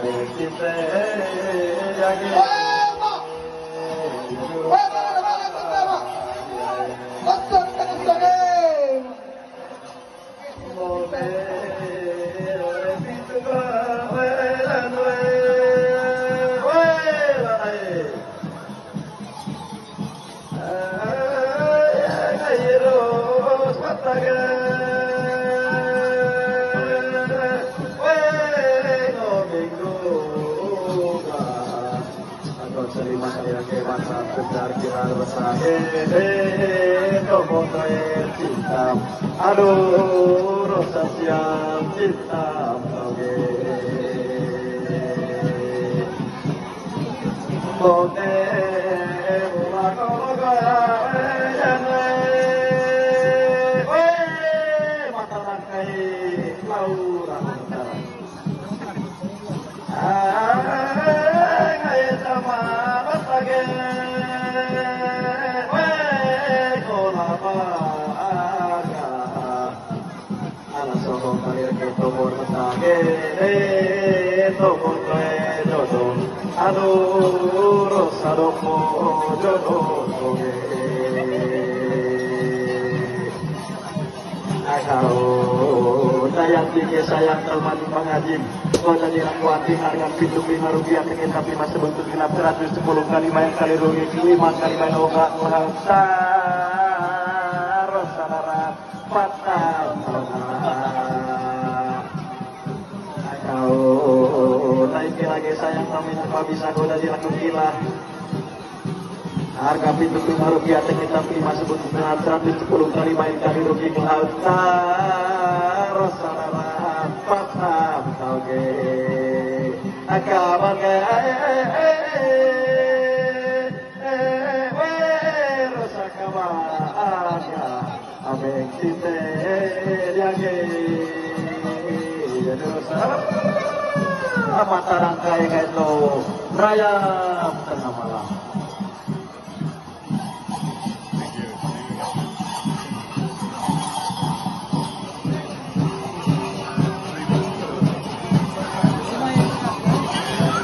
kita yagi aduh rasa siang cinta oke oke mata rangkai laura kayak sama batage aduh rasa romo jodoh kalau sayang tinggi sayang teman pengaji kau jadi lakuati harga pintu Rp5 tiket tapi masih bentuk genap 110 kali main kali rugi 5 kali main oga rasa darah patah naik lagi sayang kami apa bisa kau dari laku gila harga pintu Rp5 tiket tapi masih bentuk genap 110 kali main kali rugi rasa darah patah oke akaban rasa kabaga abeng kita yagi mata rangkai kayak itu raya